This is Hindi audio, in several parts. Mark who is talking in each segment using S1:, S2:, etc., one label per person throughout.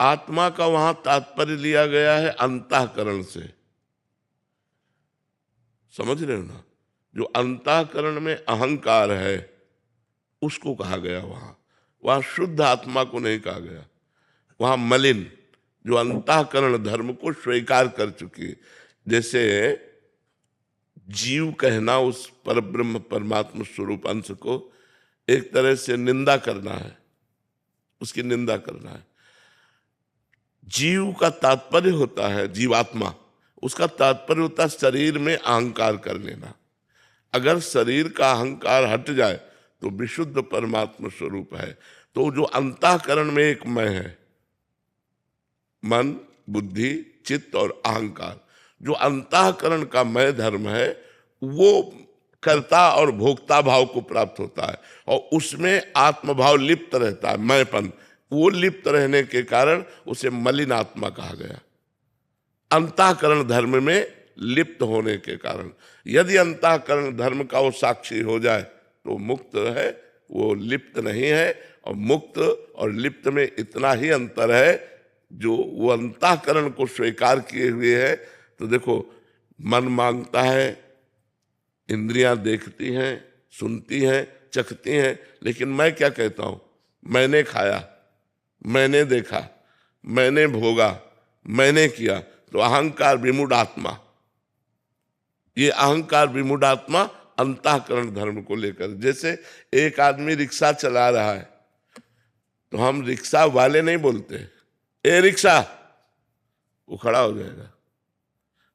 S1: आत्मा का वहां तात्पर्य लिया गया है अंतःकरण से। समझ रहे हो ना? जो अंतःकरण में अहंकार है उसको कहा गया वहां। वहां शुद्ध आत्मा को नहीं कहा गया। वहां मलिन, जो अंतःकरण धर्म को स्वीकार कर चुकी है। जैसे जीव कहना उस परब्रह्म परमात्मा स्वरूप अंश को एक तरह से निंदा करना है, उसकी निंदा करना है। जीव का तात्पर्य होता है, जीवात्मा, उसका तात्पर्य होता है शरीर में अहंकार कर लेना। अगर शरीर का अहंकार हट जाए तो विशुद्ध परमात्मा स्वरूप है। तो जो अंतःकरण में एक मैं है, मन, बुद्धि, चित्त और अहंकार, जो अंतःकरण का मैं धर्म है वो कर्ता और भोक्ता भाव को प्राप्त होता है और उसमें आत्मभाव लिप्त रहता है, मैंपन। वो लिप्त रहने के कारण उसे मलिन आत्मा कहा गया, अंतःकरण धर्म में लिप्त होने के कारण। यदि अंतःकरण धर्म का वो साक्षी हो जाए तो मुक्त है, वो लिप्त नहीं है। और मुक्त और लिप्त में इतना ही अंतर है, जो वो अंतःकरण को स्वीकार किए हुए है। तो देखो, मन मांगता है, इंद्रियां देखती हैं, सुनती हैं, चखती हैं, लेकिन मैं क्या कहता हूं? मैंने खाया, मैंने देखा, मैंने भोगा, मैंने किया। तो अहंकार विमूढ़ आत्मा, ये अहंकार विमूढ़ आत्मा अंतःकरण धर्म को लेकर। जैसे एक आदमी रिक्शा चला रहा है तो हम रिक्शा वाले नहीं बोलते ए रिक्शा, वो खड़ा हो जाएगा,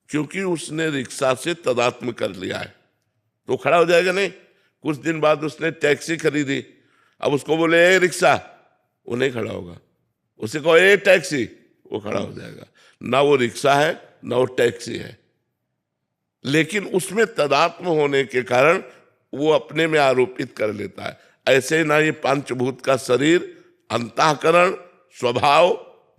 S1: क्योंकि उसने रिक्शा से तदात्म कर लिया है, तो खड़ा हो जाएगा नहीं। कुछ दिन बाद उसने टैक्सी खरीदी, अब उसको बोले ए रिक्शा, वो नहीं खड़ा होगा। उसे कहो ए टैक्सी, वो खड़ा हो जाएगा। ना वो रिक्शा है ना वो टैक्सी है, लेकिन उसमें तदात्म होने के कारण वो अपने में आरोपित कर लेता है। ऐसे ना ये पंचभूत का शरीर, अंतःकरण, स्वभाव,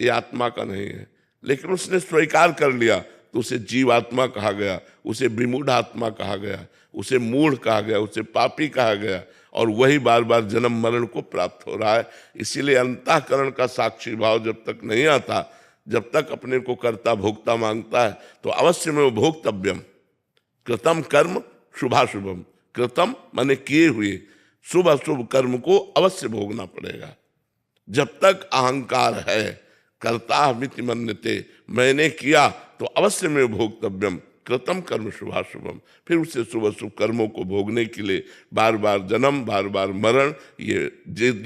S1: ये आत्मा का नहीं है, लेकिन उसने स्वीकार कर लिया तो उसे जीवात्मा कहा गया, उसे विमूढ़ आत्मा कहा गया, उसे मूढ़ कहा गया, उसे पापी कहा गया। और वही बार बार जन्म मरण को प्राप्त हो रहा है। इसीलिए अंतःकरण का साक्षी भाव जब तक नहीं आता, जब तक अपने को कर्ता भोक्ता मांगता है, तो अवश्य में वो भोक्तव्यम कृतम कर्म शुभाशुभम। कृतम माने किए हुए शुभ अशुभ कर्म को अवश्य भोगना पड़ेगा। जब तक अहंकार है, कर्ता मिति मन्यते, मैंने किया, तो अवश्य में भोक्तव्यम कृतम कर्म शुभाशुभम। फिर उससे शुभ अशुभ कर्मों को भोगने के लिए बार बार जन्म, बार बार मरण। ये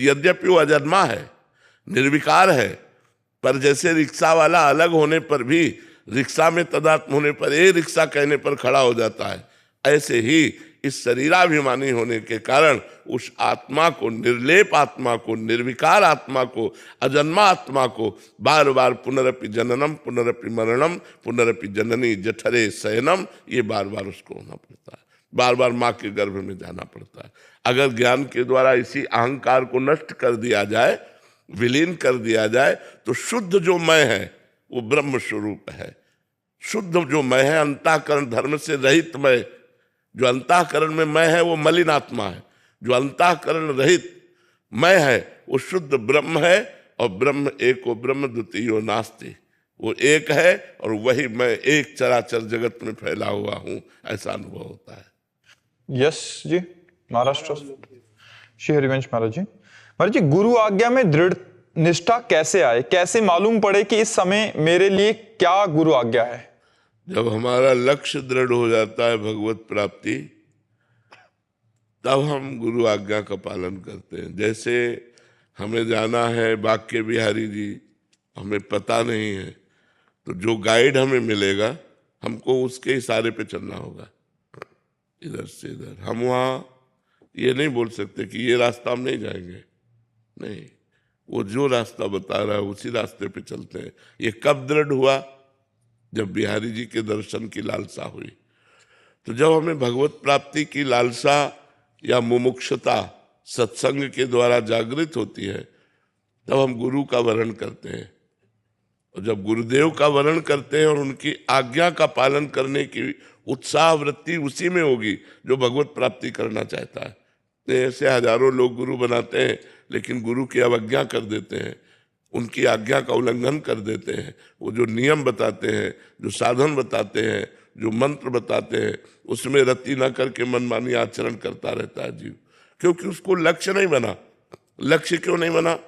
S1: यद्यपि वो अजन्मा है, निर्विकार है, पर जैसे रिक्शा वाला अलग होने पर भी रिक्शा में तदात्म होने पर ए रिक्शा कहने पर खड़ा हो जाता है, ऐसे ही इस शरीराभिमानी होने के कारण उस आत्मा को, निर्लेप आत्मा को, निर्विकार आत्मा को, अजन्मा आत्मा को बार बार पुनरपि जननम पुनरपि मरणम पुनरपि जननी जठरे शयनम, ये बार बार उसको होना पड़ता है, बार बार माँ के गर्भ में जाना पड़ता है। अगर ज्ञान के द्वारा इसी अहंकार को नष्ट कर दिया जाए, विलीन कर दिया जाए, तो शुद्ध जो मैं है वो ब्रह्म स्वरूप है। शुद्ध जो मैं है, अंतःकरण धर्म से रहित मैं, जो अंतःकरण में मैं है वो मलिन आत्मा है। जो अंतःकरण रहित मैं है वो शुद्ध ब्रह्म है। और ब्रह्म एको ब्रह्म द्वितीयो नास्ति, वो एक है और वही मैं एक चराचर जगत में फैला हुआ हूं, ऐसा अनुभव होता है।
S2: यस जी, महाराष्ट्र श्री हरिवंश महाराज जी। महाराज जी, गुरु आज्ञा में दृढ़ निष्ठा कैसे आए? कैसे मालूम पड़े कि इस समय मेरे लिए क्या गुरु आज्ञा है?
S1: जब हमारा लक्ष्य दृढ़ हो जाता है भगवत प्राप्ति, तब हम गुरु आज्ञा का पालन करते हैं। जैसे हमें जाना है बांके बिहारी जी, हमें पता नहीं है, तो जो गाइड हमें मिलेगा हमको उसके इशारे पे चलना होगा, इधर से इधर। हम वहाँ ये नहीं बोल सकते कि ये रास्ता हम नहीं जाएंगे, नहीं, वो जो रास्ता बता रहा है उसी रास्ते पे चलते हैं। ये कब दृढ़ हुआ? जब बिहारी जी के दर्शन की लालसा हुई। तो जब हमें भगवत प्राप्ति की लालसा या मुमुक्षुता सत्संग के द्वारा जागृत होती है, तब हम गुरु का वरण करते हैं। और जब गुरुदेव का वरण करते हैं और उनकी आज्ञा का पालन करने की उत्साह वृत्ति उसी में होगी जो भगवत प्राप्ति करना चाहता है। ऐसे हजारों लोग गुरु बनाते हैं लेकिन गुरु की अवज्ञा कर देते हैं। उनकी आज्ञा का उल्लंघन कर देते हैं। वो जो नियम बताते हैं, जो साधन बताते हैं, जो मंत्र बताते हैं, उसमें रति न करके मनमानी आचरण करता रहता है जीव, क्योंकि उसको लक्ष्य नहीं बना। लक्ष्य क्यों नहीं बना?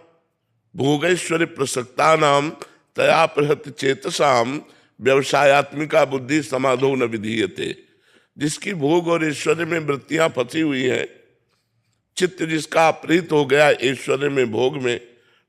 S1: भोगैश्वर्य प्रसक्ता नाम तया प्रहत चेतसाम व्यवसायत्मिका बुद्धि समाधो न विधीयते। जिसकी भोग और ऐश्वर्य में वृत्तियां फंसी हुई हैं, चित्त जिसका अपहृत हो गया ऐश्वर्य में, भोग में,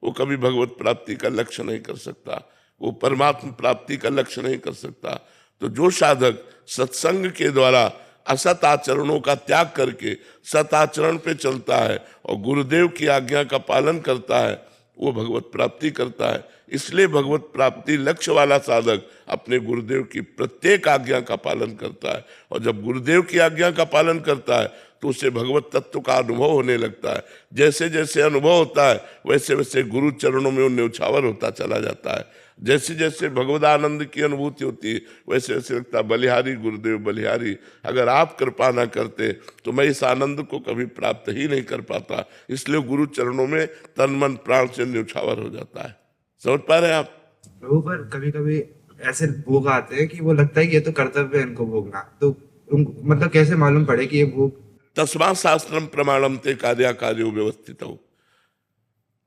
S1: वो कभी भगवत प्राप्ति का लक्ष्य नहीं कर सकता, वो परमात्मा प्राप्ति का लक्ष्य नहीं कर सकता। तो जो साधक सत्संग के द्वारा असत आचरणों का त्याग करके सत आचरण पे चलता है और गुरुदेव की आज्ञा का पालन करता है, वो भगवत प्राप्ति करता है। इसलिए भगवत प्राप्ति लक्ष्य वाला साधक अपने गुरुदेव की प्रत्येक आज्ञा का पालन करता है, और जब गुरुदेव की आज्ञा का पालन करता है तो उसे भगवत तत्व का अनुभव होने लगता है। जैसे जैसे अनुभव होता है वैसे वैसे गुरु चरणों में वो न्यौछावर होता चला जाता है। जैसे जैसे भगवदानंद की अनुभूति होती है वैसे वैसे लगता है बलिहारी गुरुदेव बलिहारी, अगर आप कृपा ना करते तो मैं इस आनंद को कभी प्राप्त ही नहीं कर पाता। इसलिए गुरु चरणों में तन मन प्राण से न्यौछावर हो जाता है। समझ पा रहे हैं आप?
S3: प्रभु, पर कभी कभी ऐसे भोग आते हैं कि वो लगता है कि ये तो कर्तव्य है इनको भोगना, तो मतलब कैसे मालूम पड़े कि ये भोग?
S1: तस्मा शास्त्रम प्रमाणम ते कार्यो व्यवस्थित हो।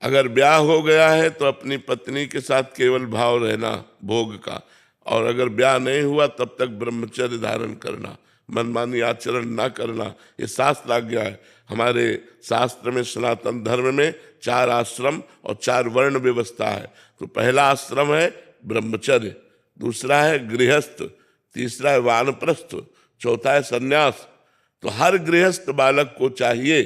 S1: अगर ब्याह हो गया है तो अपनी पत्नी के साथ केवल भाव रहना भोग का, और अगर ब्याह नहीं हुआ तब तक ब्रह्मचर्य धारण करना, मनमानी आचरण ना करना, ये शास्त्र आज्ञा है। हमारे शास्त्र में, सनातन धर्म में 4 आश्रम और 4 वर्ण व्यवस्था है। तो पहला आश्रम है ब्रह्मचर्य, दूसरा है गृहस्थ, तीसरा है वानप्रस्थ, चौथा है सन्यास। तो हर गृहस्थ बालक को चाहिए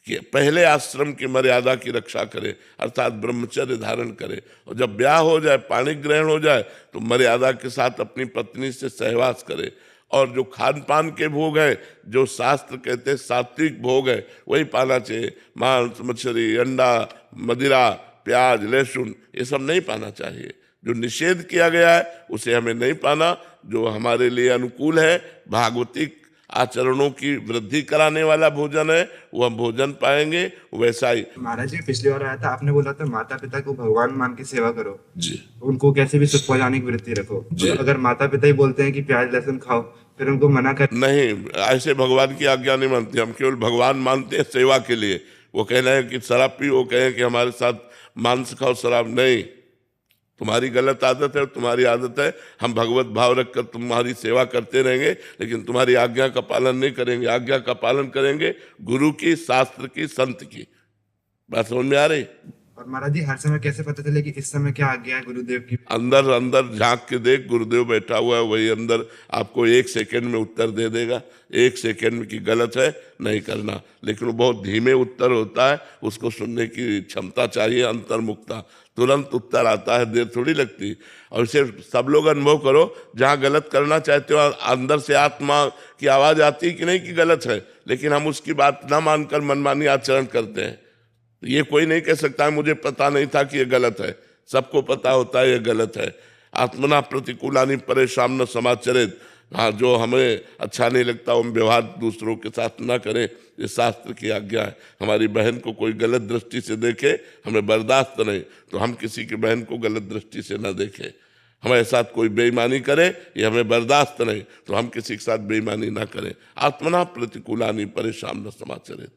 S1: कि पहले आश्रम की मर्यादा की रक्षा करे, अर्थात ब्रह्मचर्य धारण करे, और जब ब्याह हो जाए, पाणी ग्रहण हो जाए, तो मर्यादा के साथ अपनी पत्नी से सहवास करे। और जो खान पान के भोग है, जो शास्त्र कहते हैं सात्विक भोग है, वही पाना चाहिए। मांस, मछली, अंडा, मदिरा, प्याज, लहसुन, ये सब नहीं पाना चाहिए। जो निषेध किया गया है उसे हमें नहीं पाना। जो हमारे लिए अनुकूल है, भागवतिक आचरणों की वृद्धि कराने वाला भोजन है, वो हम भोजन पाएंगे। वैसा ही
S3: महाराज जी, पिछली बार आया था, आपने बोला था माता पिता को भगवान मान के सेवा करो
S1: जी,
S3: उनको कैसे भी सुख पहुंचाने की वृत्ति रखो।
S1: जी।
S3: तो अगर माता पिता ही बोलते हैं कि प्याज लहसुन खाओ, फिर उनको मना कर
S1: नहीं, ऐसे भगवान की आज्ञा नहीं मानते हम। केवल भगवान मानते हैं सेवा के लिए। वो कहना है कि शराब पी, वो कहें कि हमारे साथ मांस खाओ, शराब नहीं। तुम्हारी गलत आदत है, तुम्हारी आदत है, हम भगवत भाव रखकर तुम्हारी सेवा करते रहेंगे, लेकिन तुम्हारी आज्ञा का पालन नहीं करेंगे। आज्ञा का पालन करेंगे गुरु की, शास्त्र की, संत की। बात समझ में आ रही?
S3: और महाराज जी, हर समय कैसे पता चले कि इस समय क्या आज्ञा है गुरुदेव की?
S1: अंदर अंदर झांक के देख, गुरुदेव बैठा हुआ है, वही अंदर आपको 1 सेकंड में उत्तर दे देगा। 1 सेकंड की गलत है नहीं करना, लेकिन वो बहुत धीमे उत्तर होता है, उसको सुनने की क्षमता चाहिए, अंतर्मुखता। तुरंत उत्तर आता है, देर थोड़ी लगती। और इसे सब लोग अनुभव करो, जहाँ गलत करना चाहते हो अंदर से आत्मा की आवाज आती है कि नहीं कि गलत है, लेकिन हम उसकी बात ना मानकर मनमानी आचरण करते हैं। ये कोई नहीं कह सकता है मुझे पता नहीं था कि ये गलत है। सबको पता होता है ये गलत है। आत्मना प्रतिकूलानि परेशान न समाचरित। हाँ, जो हमें अच्छा नहीं लगता हम व्यवहार दूसरों के साथ ना करें, ये शास्त्र की आज्ञा है। हमारी बहन को कोई गलत दृष्टि से देखे, हमें बर्दाश्त नहीं, तो हम किसी की बहन को गलत दृष्टि से ना देखें। हमारे साथ कोई बेईमानी करे, ये हमें बर्दाश्त नहीं, तो हम किसी के साथ बेईमानी ना करें। आत्मना प्रतिकूलानि परेशान न समाचरित।